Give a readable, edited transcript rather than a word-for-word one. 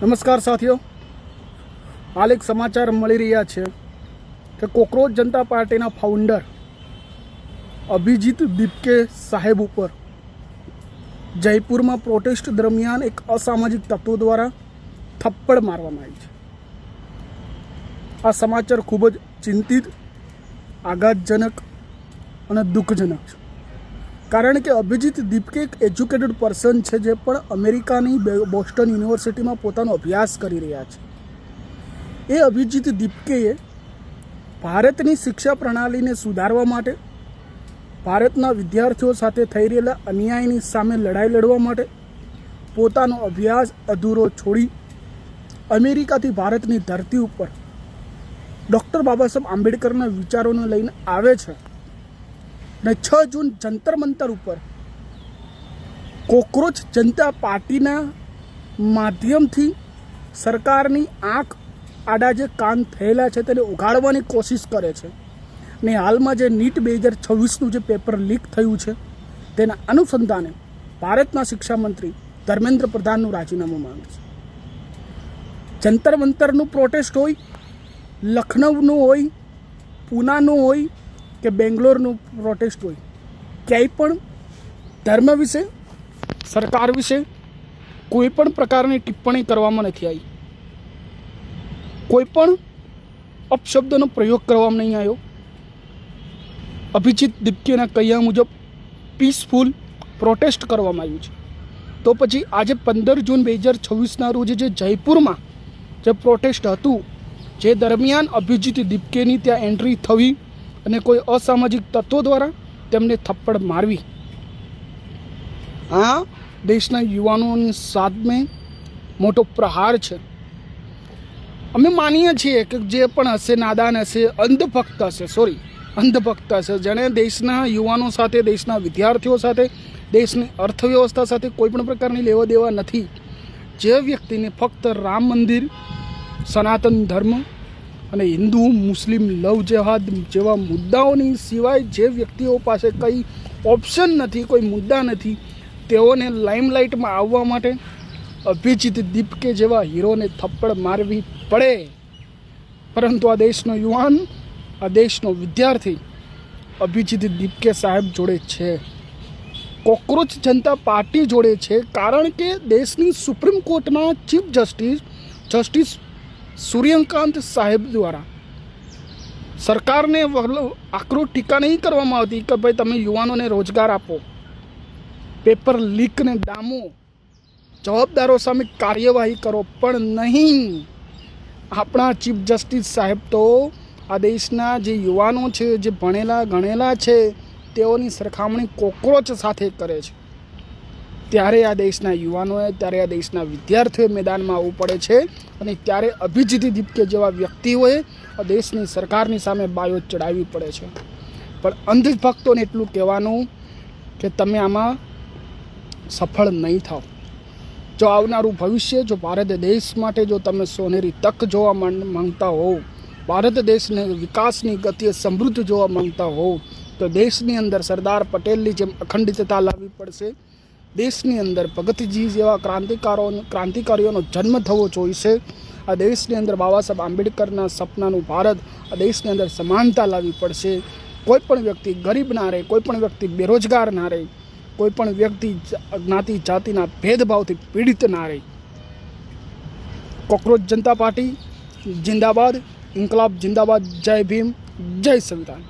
નમસ્કાર સાથીઓ, હાલ એક સમાચાર મળી રહ્યા છે કે કોકરોચ જનતા પાર્ટીના ફાઉન્ડર અભિજીત દીપકે સાહેબ ઉપર જયપુરમાં પ્રોટેસ્ટ દરમિયાન એક અસામાજિક તત્વો દ્વારા થપ્પડ મારવામાં આવી છે। આ સમાચાર ખૂબ જ ચિંતિત, આઘાતજનક અને દુઃખજનક છે, કારણ કે અભિજીત દીપકે એક એજ્યુકેટેડ પર્સન છે જે પણ અમેરિકાની બોસ્ટન યુનિવર્સિટીમાં પોતાનો અભ્યાસ કરી રહ્યા છે। એ અભિજીત દીપકેએ ભારતની શિક્ષા પ્રણાલીને સુધારવા માટે, ભારતના વિદ્યાર્થીઓ સાથે થઈ રહેલા અન્યાયની સામે લડાઈ લડવા માટે પોતાનો અભ્યાસ અધૂરો છોડી અમેરિકાથી ભારતની ધરતી ઉપર ડૉક્ટર બાબા સાહેબ આંબેડકરના વિચારોને લઈને આવે છે અને 6 જૂન જંતર મંતર ઉપર કોકરોચ જનતા પાર્ટીના માધ્યમથી સરકારની આંખ આડા જે કાન થયેલા છે તેને ઉઘાડવાની કોશિશ કરે છે। ને હાલમાં જે નીટ 2026નું જે પેપર લીક થયું છે તેના અનુસંધાને ભારતના શિક્ષા મંત્રી ધર્મેન્દ્ર પ્રધાનનું રાજીનામું માંગે છે। જંતર મંતરનું પ્રોટેસ્ટ હોય, લખનઉનું હોય, પૂનાનું હોય કે બેંગ્લોરનું પ્રોટેસ્ટ હોય, ક્યાંય પણ ધર્મ વિશે, સરકાર વિશે કોઈ પણ પ્રકારની ટિપ્પણી કરવામાં નથી આવી, કોઈ પણ અપશબ્દનો પ્રયોગ કરવામાં નહીં આવ્યો। અભિજીત દીપકેના કહ્યા મુજબ પીસફુલ પ્રોટેસ્ટ કરવામાં આવ્યું છે। તો પછી આજે 15 જૂન 2026ના રોજ જે જયપુરમાં જે પ્રોટેસ્ટ હતું, જે દરમિયાન અભિજીત દીપકેની ત્યાં એન્ટ્રી થવી અને કોઈ અસામાજિક તત્વો દ્વારા તેમને થપ્પડ મારવી, આ દેશના યુવાનોની સામે મોટો પ્રહાર છે। અમે માનીએ છીએ કે જે પણ હશે નાદાન હશે, અંધભક્ત હશે, જેણે દેશના યુવાનો સાથે, દેશના વિદ્યાર્થીઓ સાથે, દેશની અર્થવ્યવસ્થા સાથે કોઈ પણ પ્રકારની લેવા દેવા નથી, જે વ્યક્તિને ફક્ત રામ મંદિર, સનાતન ધર્મ અને હિન્દુ મુસ્લિમ લવ જેહાદ જેવા મુદ્દાઓની સિવાય જે વ્યક્તિઓ પાસે કંઈ ઓપ્શન નથી, કોઈ મુદ્દા નથી, તેઓને લાઇમલાઇટમાં આવવા માટે અભિજીત દીપકે જેવા હીરોને થપ્પડ મારવી પડે। પરંતુ આ દેશનો યુવાન, આ દેશનો વિદ્યાર્થી અભિજીત દીપકે સાહેબ જોડે છે, કોકરોચ જનતા પાર્ટી જોડે છે, કારણ કે દેશની સુપ્રીમ કોર્ટના ચીફ જસ્ટિસ સૂર્યકાંત સાહેબ દ્વારા સરકારને આકરો ટીકા નહીં કરવામાં આવતી કે ભાઈ તમે યુવાનોને રોજગાર આપો, પેપર લીકને ડામો, જવાબદારો સામે કાર્યવાહી કરો, પણ નહીં। આપણા ચીફ જસ્ટિસ સાહેબ તો આ દેશના જે યુવાનો છે, જે ભણેલા ગણેલા છે, તેઓની સરખામણી કોકરોચ સાથે કરે છે। ત્યારે આ દેશના યુવાનોએ, ત્યારે આ દેશના વિદ્યાર્થીઓએ મેદાનમાં આવવું પડે છે અને ત્યારે અભિજીત દીપકે જેવા વ્યક્તિઓએ આ દેશની સરકારની સામે બાયો ચડાવવી પડે છે। પણ અંધભક્તોને એટલું કહેવાનું કે તમે આમાં સફળ નહીં થાઓ। જો આવનારું ભવિષ્ય, જો ભારત દેશ માટે જો તમે સોનેરી તક જોવા માંગતા હોવ, ભારત દેશને વિકાસની ગતિએ સમૃદ્ધ જોવા માંગતા હોવ, તો દેશની અંદર સરદાર પટેલની જેમ અખંડિતતા લાવવી પડશે। દેશની અંદર ભગતજી જેવા ક્રાંતિકારીઓનો જન્મ થવો જોઈશે। આ દેશની અંદર બાબા સાહેબ આંબેડકરના સપનાનું ભારત, આ દેશની અંદર સમાનતા લાવવી પડશે। કોઈ પણ વ્યક્તિ ગરીબ ના રહે, કોઈ પણ વ્યક્તિ બેરોજગાર ના રહે, કોઈ પણ વ્યક્તિ જ્ઞાતિ જાતિના ભેદભાવથી પીડિત ના રહે। કોકરોચ જનતા પાર્ટી જિંદાબાદ, ઇન્કલાબ જિંદાબાદ, જય ભીમ, જય સંવિધાન।